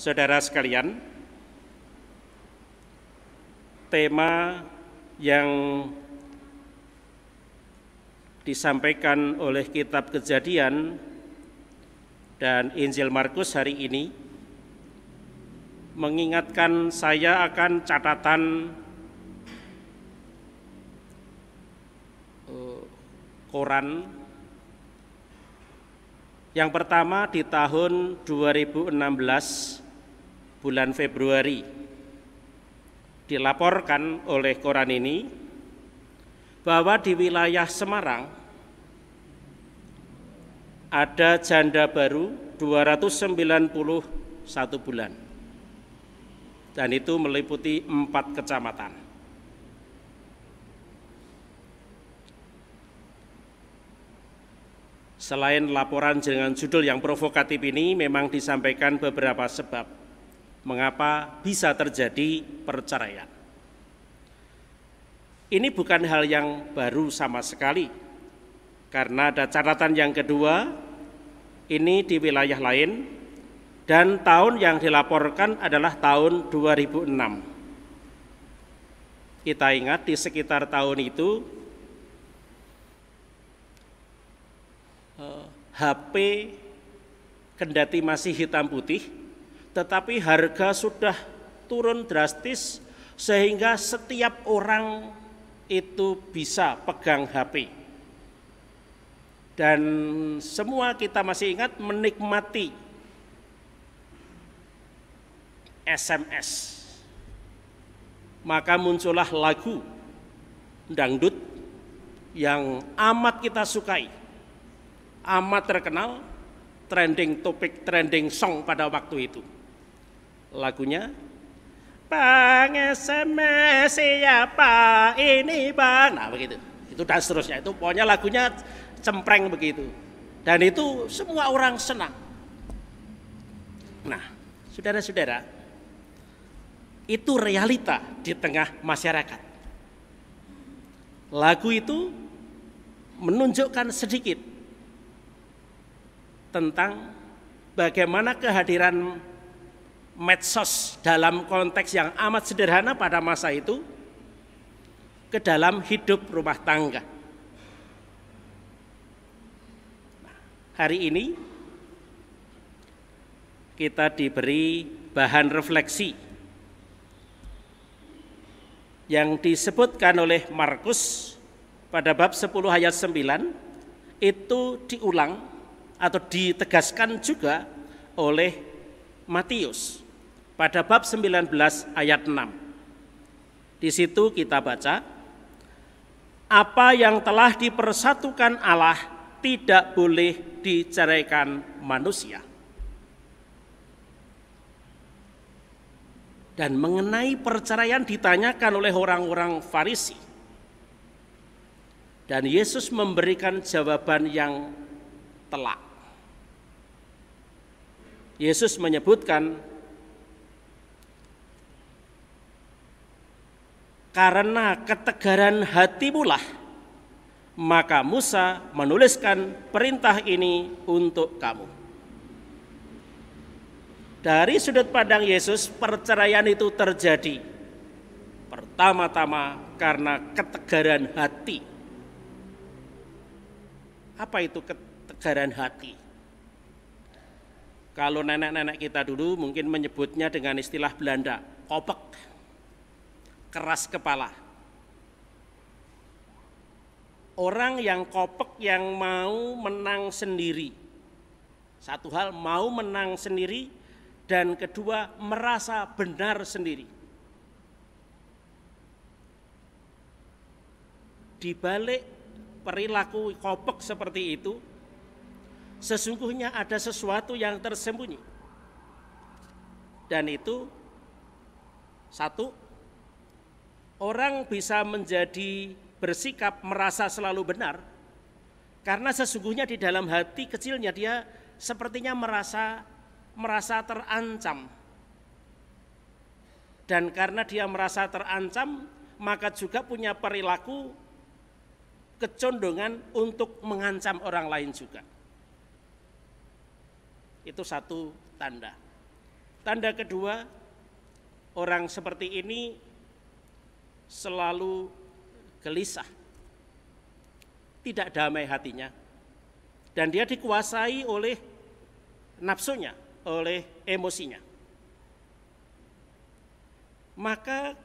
Saudara sekalian, tema yang disampaikan oleh kitab Kejadian dan Injil Markus hari ini mengingatkan saya akan catatan koran. Yang pertama di tahun 2016 bulan Februari dilaporkan oleh koran ini bahwa di wilayah Semarang ada janda baru 291 bulan, dan itu meliputi 4 kecamatan. Selain laporan dengan judul yang provokatif ini, memang disampaikan beberapa sebab mengapa bisa terjadi perceraian. Ini bukan hal yang baru sama sekali, karena ada catatan yang kedua, ini di wilayah lain, dan tahun yang dilaporkan adalah tahun 2006. Kita ingat di sekitar tahun itu, HP kendati masih hitam putih, tetapi harga sudah turun drastis sehingga setiap orang itu bisa pegang HP. Dan semua kita masih ingat menikmati SMS. Maka muncullah lagu dangdut yang amat kita sukai, amat terkenal, trending topik, trending song pada waktu itu. Lagunya, Bang SMS siapa ini bang, nah begitu. Itu dan seterusnya, itu pokoknya lagunya cempreng begitu. Dan itu semua orang senang. Nah, saudara-saudara, itu realita di tengah masyarakat. Lagu itu menunjukkan sedikit tentang bagaimana kehadiran medsos dalam konteks yang amat sederhana pada masa itu ke dalam hidup rumah tangga. Hari ini kita diberi bahan refleksi yang disebutkan oleh Markus pada bab 10 ayat 9, itu diulang atau ditegaskan juga oleh Matius pada bab 19 ayat 6. Di situ kita baca, apa yang telah dipersatukan Allah tidak boleh diceraikan manusia. Dan mengenai perceraian ditanyakan oleh orang-orang Farisi. Dan Yesus memberikan jawaban yang telak. Yesus menyebutkan, karena ketegaran hatimulah, maka Musa menuliskan perintah ini untuk kamu. Dari sudut pandang Yesus, perceraian itu terjadi pertama-tama karena ketegaran hati. Apa itu ketegaran hati? Kalau nenek-nenek kita dulu mungkin menyebutnya dengan istilah Belanda, kopek, keras kepala. Orang yang kopek yang mau menang sendiri. Satu hal, mau menang sendiri, dan kedua, merasa benar sendiri. Di balik perilaku kopek seperti itu, sesungguhnya ada sesuatu yang tersembunyi. Dan itu, satu, orang bisa menjadi bersikap merasa selalu benar, karena sesungguhnya di dalam hati kecilnya dia sepertinya merasa terancam. Dan karena dia merasa terancam, maka juga punya perilaku kecondongan untuk mengancam orang lain juga. Itu satu tanda. Tanda kedua, orang seperti ini selalu gelisah, tidak damai hatinya, dan dia dikuasai oleh nafsunya, oleh emosinya. Maka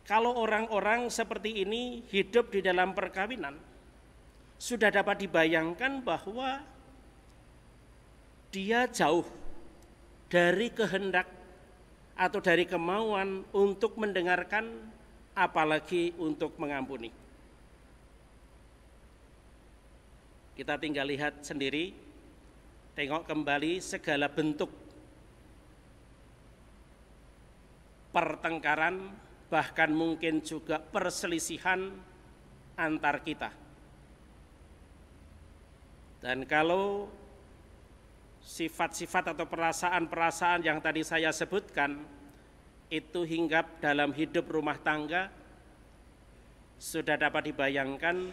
kalau orang-orang seperti ini hidup di dalam perkawinan, sudah dapat dibayangkan bahwa dia jauh dari kehendak atau dari kemauan untuk mendengarkan, apalagi untuk mengampuni. Kita tinggal lihat sendiri, tengok kembali segala bentuk pertengkaran, bahkan mungkin juga perselisihan antar kita. Dan kalau sifat-sifat atau perasaan-perasaan yang tadi saya sebutkan itu hinggap dalam hidup rumah tangga, sudah dapat dibayangkan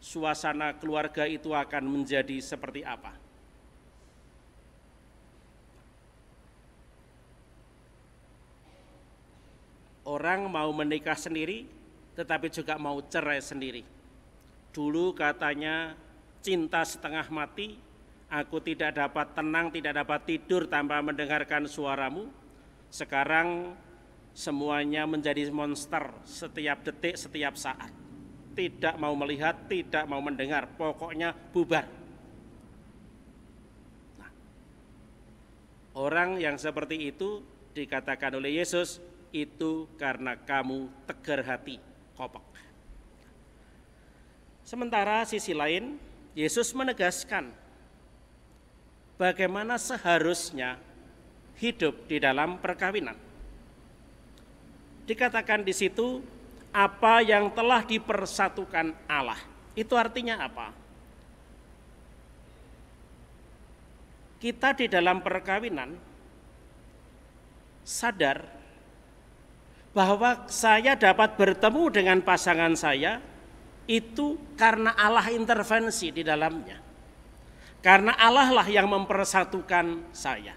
suasana keluarga itu akan menjadi seperti apa. Orang mau menikah sendiri, tetapi juga mau cerai sendiri. Dulu katanya cinta setengah mati, aku tidak dapat tenang, tidak dapat tidur tanpa mendengarkan suaramu. Sekarang semuanya menjadi monster setiap detik, setiap saat. Tidak mau melihat, tidak mau mendengar, pokoknya bubar. Nah, orang yang seperti itu dikatakan oleh Yesus, itu karena kamu tegar hati, kopek. Sementara sisi lain, Yesus menegaskan bagaimana seharusnya hidup di dalam perkawinan. Dikatakan di situ, apa yang telah dipersatukan Allah. Itu artinya apa? Kita di dalam perkawinan sadar bahwa saya dapat bertemu dengan pasangan saya itu karena Allah intervensi di dalamnya. Karena Allah lah yang mempersatukan saya.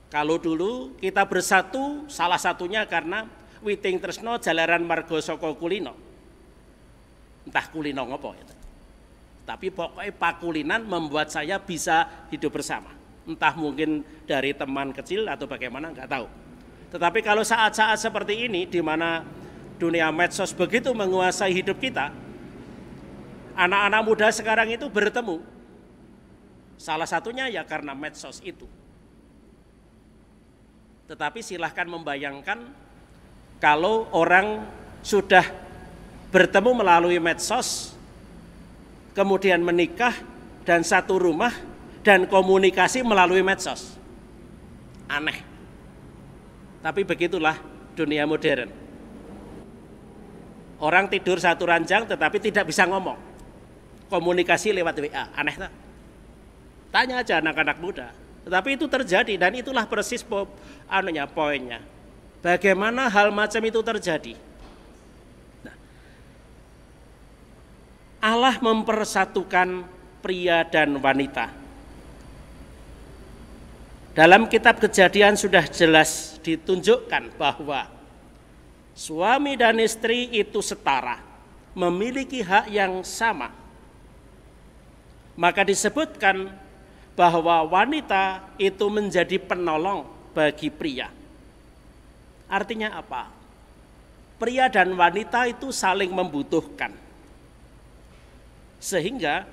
Kalau dulu kita bersatu, salah satunya karena witing tresno jalaran margo saka kulino. Entah kulino ngopo itu. Tapi pokoknya pakulinan membuat saya bisa hidup bersama. Entah mungkin dari teman kecil atau bagaimana, enggak tahu. Tetapi kalau saat-saat seperti ini di mana dunia medsos begitu menguasai hidup kita, anak-anak muda sekarang itu bertemu. Salah satunya ya karena medsos itu. Tetapi silahkan membayangkan kalau orang sudah bertemu melalui medsos, kemudian menikah dan satu rumah dan komunikasi melalui medsos. Aneh. Tapi begitulah dunia modern. Orang tidur satu ranjang tetapi tidak bisa ngomong. Komunikasi lewat WA, aneh tak? Tanya aja anak-anak muda. Tetapi itu terjadi dan itulah persis poinnya. Bagaimana hal macam itu terjadi? Nah, Allah mempersatukan pria dan wanita. Dalam kitab Kejadian sudah jelas ditunjukkan bahwa suami dan istri itu setara, memiliki hak yang sama. Maka disebutkan bahwa wanita itu menjadi penolong bagi pria. Artinya apa? Pria dan wanita itu saling membutuhkan. Sehingga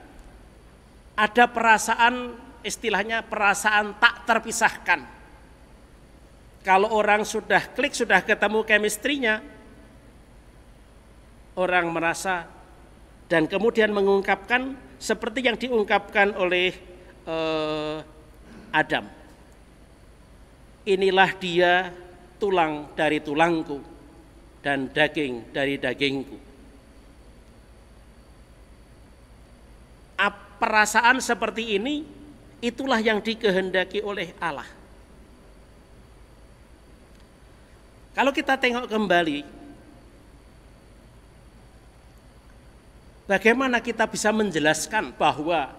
ada perasaan, istilahnya perasaan tak terpisahkan. Kalau orang sudah klik, sudah ketemu chemistry-nya, orang merasa dan kemudian mengungkapkan seperti yang diungkapkan oleh Adam. Inilah dia, tulang dari tulangku dan daging dari dagingku. Perasaan seperti ini itulah yang dikehendaki oleh Allah. Kalau kita tengok kembali, bagaimana kita bisa menjelaskan bahwa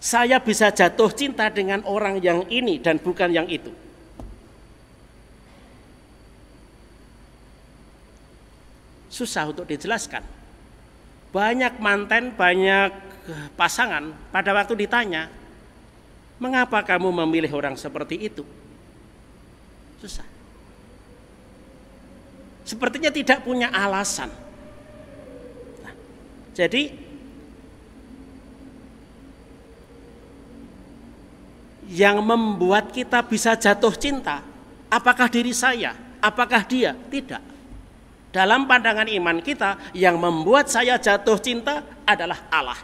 saya bisa jatuh cinta dengan orang yang ini dan bukan yang itu. Susah untuk dijelaskan. Banyak manten, banyak pasangan pada waktu ditanya, mengapa kamu memilih orang seperti itu? Susah. Sepertinya tidak punya alasan. Nah, jadi yang membuat kita bisa jatuh cinta, apakah diri saya, apakah dia? Tidak. Dalam pandangan iman kita, yang membuat saya jatuh cinta adalah Allah.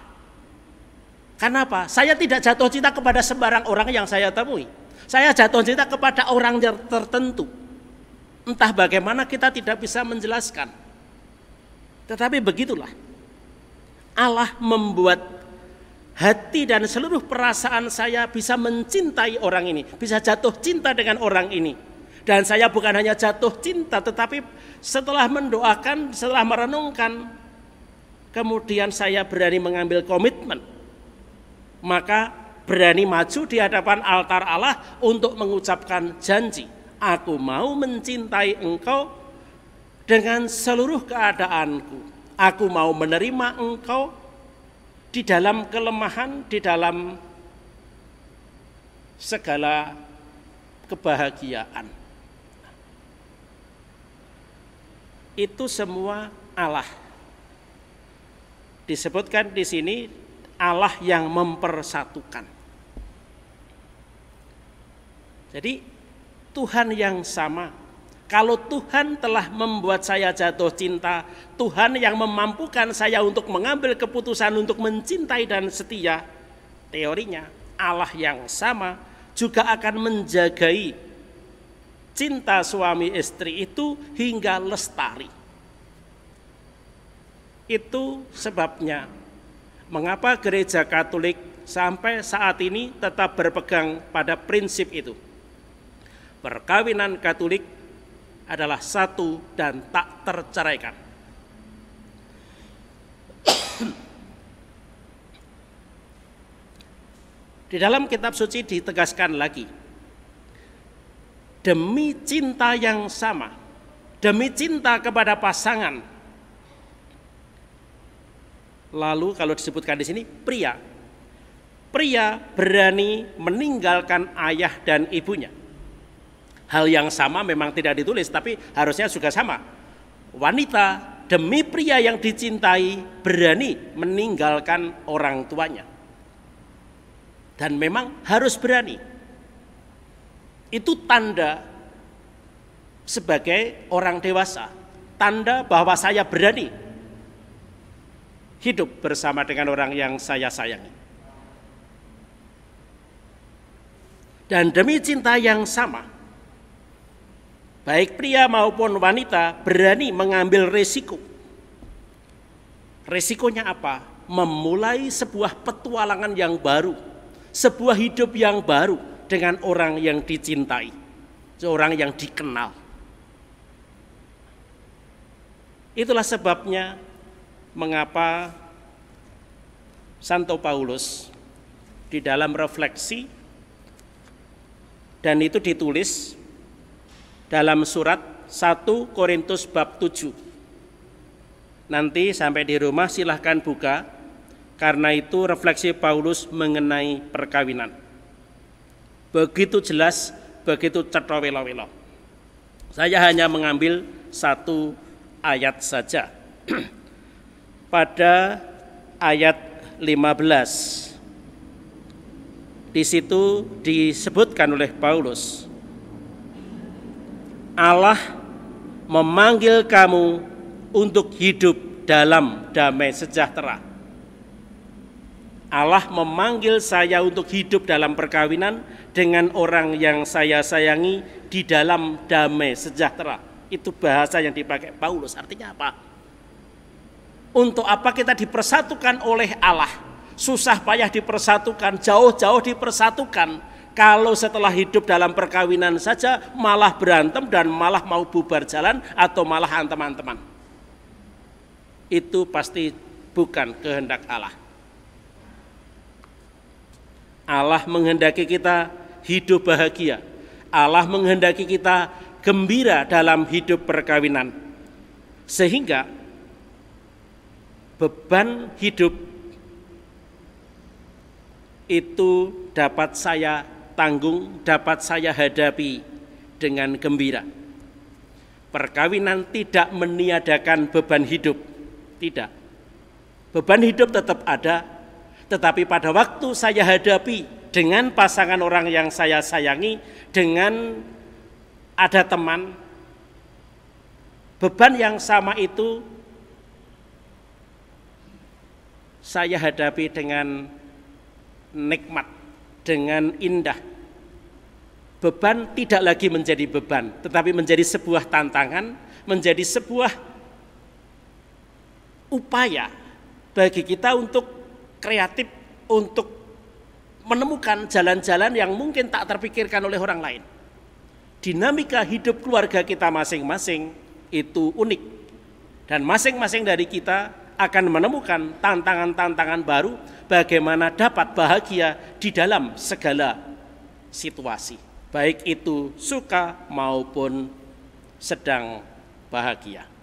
Kenapa? Saya tidak jatuh cinta kepada sembarang orang yang saya temui. Saya jatuh cinta kepada orang yang tertentu. Entah bagaimana kita tidak bisa menjelaskan. Tetapi begitulah. Allah membuat hati dan seluruh perasaan saya bisa mencintai orang ini. Bisa jatuh cinta dengan orang ini. Dan saya bukan hanya jatuh cinta, tetapi setelah mendoakan, setelah merenungkan, kemudian saya berani mengambil komitmen. Maka berani maju di hadapan altar Allah untuk mengucapkan janji. Aku mau mencintai engkau dengan seluruh keadaanku. Aku mau menerima engkau di dalam kelemahan, di dalam segala kebahagiaan. Itu semua Allah. Disebutkan di sini Allah yang mempersatukan. Jadi Tuhan yang sama. Kalau Tuhan telah membuat saya jatuh cinta, Tuhan yang memampukan saya untuk mengambil keputusan untuk mencintai dan setia, teorinya Allah yang sama juga akan menjagai cinta suami istri itu hingga lestari. Itu sebabnya mengapa Gereja Katolik sampai saat ini tetap berpegang pada prinsip itu. Perkawinan Katolik adalah satu dan tak terceraikan. Di dalam kitab suci ditegaskan lagi, demi cinta yang sama, demi cinta kepada pasangan. Lalu kalau disebutkan di sini pria berani meninggalkan ayah dan ibunya. Hal yang sama memang tidak ditulis, tapi harusnya juga sama. Wanita demi pria yang dicintai berani meninggalkan orang tuanya. Dan memang harus berani. Itu tanda sebagai orang dewasa, tanda bahwa saya berani hidup bersama dengan orang yang saya sayangi. Dan demi cinta yang sama, baik pria maupun wanita berani mengambil resiko. Resikonya apa? Memulai sebuah petualangan yang baru, sebuah hidup yang baru dengan orang yang dicintai, seorang yang dikenal. Itulah sebabnya mengapa Santo Paulus di dalam refleksi, dan itu ditulis dalam surat 1 Korintus bab 7. Nanti sampai di rumah silahkan buka, karena itu refleksi Paulus mengenai perkawinan. Begitu jelas, begitu cetha welo-welo. Saya hanya mengambil satu ayat saja. Pada ayat 15, di situ disebutkan oleh Paulus, Allah memanggil kamu untuk hidup dalam damai sejahtera. Allah memanggil saya untuk hidup dalam perkawinan dengan orang yang saya sayangi di dalam damai sejahtera. Itu bahasa yang dipakai Paulus. Artinya apa? Untuk apa kita dipersatukan oleh Allah? Susah payah dipersatukan, jauh-jauh dipersatukan. Kalau setelah hidup dalam perkawinan saja malah berantem dan malah mau bubar jalan atau malah teman-teman. Itu pasti bukan kehendak Allah. Allah menghendaki kita hidup bahagia. Allah menghendaki kita gembira dalam hidup perkawinan. Sehingga beban hidup itu dapat saya tanggung, dapat saya hadapi dengan gembira. Perkawinan tidak meniadakan beban hidup, tidak. Beban hidup tetap ada, tetapi pada waktu saya hadapi dengan pasangan orang yang saya sayangi, dengan ada teman, beban yang sama itu saya hadapi dengan nikmat, dengan indah. Beban tidak lagi menjadi beban, tetapi menjadi sebuah tantangan, menjadi sebuah upaya bagi kita untuk kreatif, untuk menemukan jalan-jalan yang mungkin tak terpikirkan oleh orang lain. Dinamika hidup keluarga kita masing-masing itu unik, dan masing-masing dari kita akan menemukan tantangan-tantangan baru bagaimana dapat bahagia di dalam segala situasi, baik itu suka maupun sedang bahagia.